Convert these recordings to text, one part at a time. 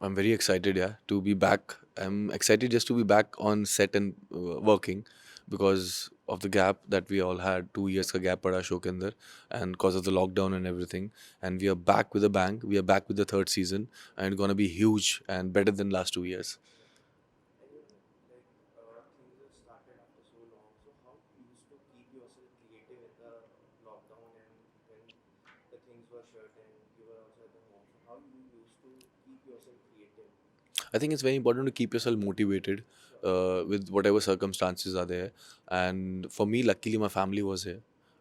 I'm very excited, yeah, to be back. I'm excited just to be back on set and working because of the gap that we all had. 2 years का gap पड़ा show के अंदर and because of the lockdown and everything. And we are back with a bang. We are back with the third season and it's gonna be huge and better than last 2 years. I think it's very important to keep yourself motivated with whatever circumstances are there. And for me, luckily, my family was here.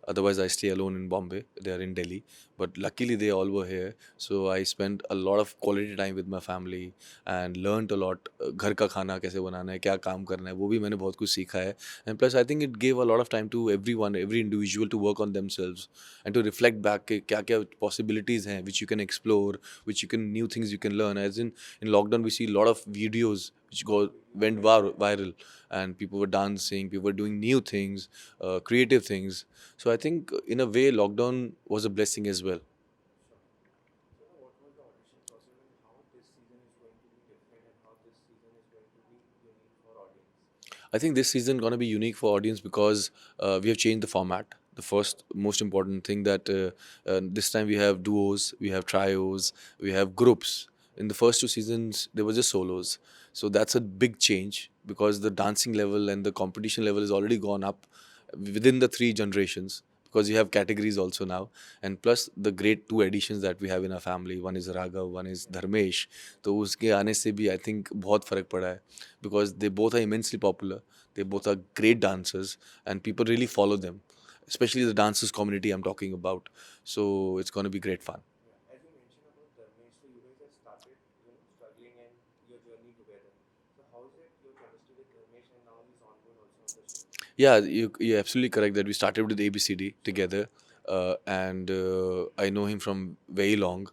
Otherwise, I stay alone in Bombay. They are in Delhi, but luckily they all were here. So I spent a lot of quality time with my family and learned a lot. घर का खाना कैसे बनाना है, क्या काम करना है, वो भी मैंने बहुत कुछ सीखा है. And plus, I think it gave a lot of time to everyone, every individual to work on themselves and to reflect back कि क्या क्या possibilities हैं which you can explore, which you can new things you can learn. As in lockdown, we see a lot of videos which went viral, and people were dancing, people were doing new things, creative things. So I think in a way, lockdown was a blessing as well. I think this season gonna be unique for audience because we have changed the format. The first most important thing that this time we have duos, we have trios, we have groups. In the first two seasons, there was just solos. So that's a big change because the dancing level and the competition level has already gone up within the three generations because you have categories also now, and plus the great two additions that we have in our family, one is Raghav, one is Dharmesh. तो उसके आने से भी I think बहुत फर्क पड़ा है because they both are immensely popular, they both are great dancers and people really follow them, especially the dancers community I'm talking about. So it's going to be great fun. Yeah, you're absolutely correct that we started with ABCD together, and I know him from very long.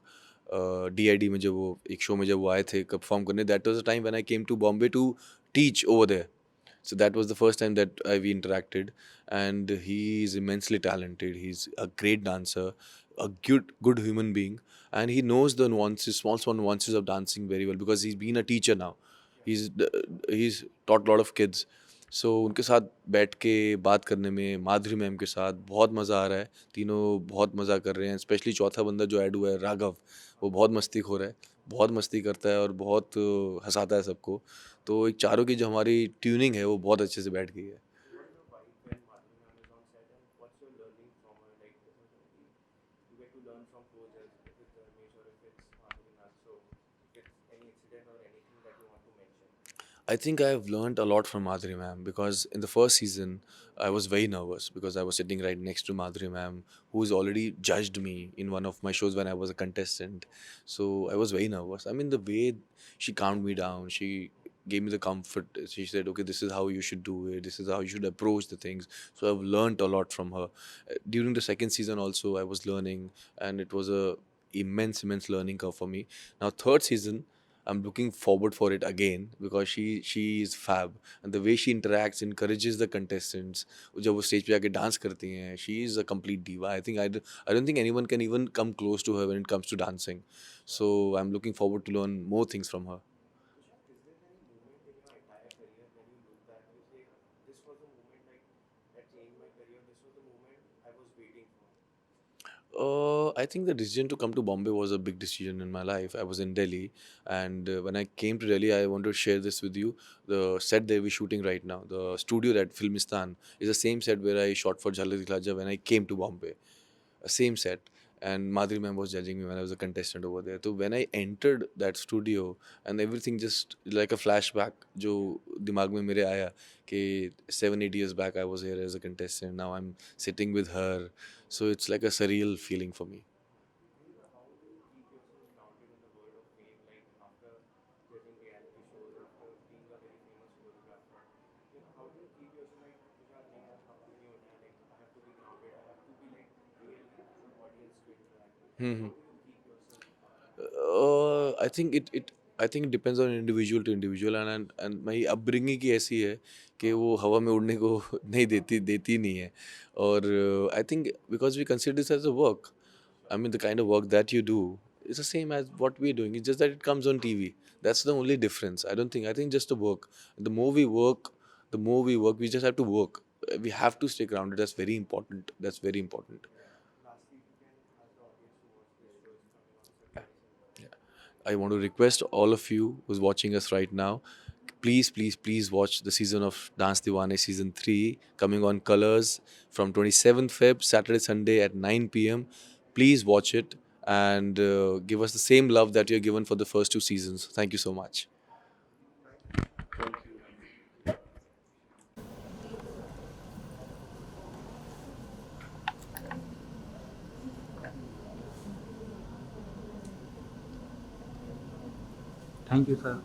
DID में जब वो एक show में जब वो आए थे perform करने, that was the time when I came to Bombay to teach over there. So that was the first time that we interacted, and he is immensely talented. He's a great dancer, a good human being, and he knows the nuances, small nuances of dancing very well because he's been a teacher now. He's taught a lot of kids. सो उनके साथ बैठ के बात करने में, माधुरी ma'am के साथ बहुत मज़ा आ रहा है. तीनों बहुत मज़ा कर रहे हैं. स्पेशली चौथा बंदा जो ऐड हुआ है राघव, वो बहुत मस्तीखोर है, बहुत मस्ती करता है और बहुत हंसाता है सबको. तो एक चारों की जो हमारी ट्यूनिंग है वो बहुत अच्छे से बैठ गई है. I think I've learned a lot from Madhuri ma'am because in the first season I was very nervous because I was sitting right next to Madhuri ma'am, who's already judged me in one of my shows when I was a contestant. So I was very nervous. I mean, the way she calmed me down, she gave me the comfort. She said, "Okay, this is how you should do it. This is how you should approach the things." So I've learned a lot from her. During the second season also I was learning, and it was a immense learning curve for me. Now third season I'm looking forward for it again because she is fab, and the way she interacts encourages the contestants. जब वो stage पे आके dance करती हैं, she is a complete diva. I don't think anyone can even come close to her when it comes to dancing. So I'm looking forward to learn more things from her. I think the decision to come to Bombay was a big decision in my life. I was in Delhi, and when I came to Delhi, I want to share this with you. The set that we're shooting right now, the studio at Filmistan, is the same set where I shot for Jhalak Dikla Ja when I came to Bombay. Same set. And Madhuri ma'am was judging me when I was a contestant over there. So when I entered that studio and everything just like a flashback जो दिमाग में मेरे आया कि 7 8 years back I was here as a contestant. Now I'm sitting with her. So it's like a surreal feeling for me. Hmm. I think it depends on individual to individual, and my upbringing की ऐसी है कि वो हवा में उड़ने को नहीं देती नहीं है. और I think because we consider this as a work, I mean the kind of work that you do, It's the same as what we're doing. It's just that it comes on TV. That's the only difference. I don't think. I think just the work. The more we work, the more we work. We just have to work. We have to stay grounded. That's very important. That's very important. I want to request all of you who's watching us right now, please, please, please watch the season of Dance Diwane season 3 coming on Colors from 27th Feb, Saturday, Sunday at 9 p.m. Please watch it and give us the same love that you're given for the first 2 seasons. Thank you so much. Thank you, sir.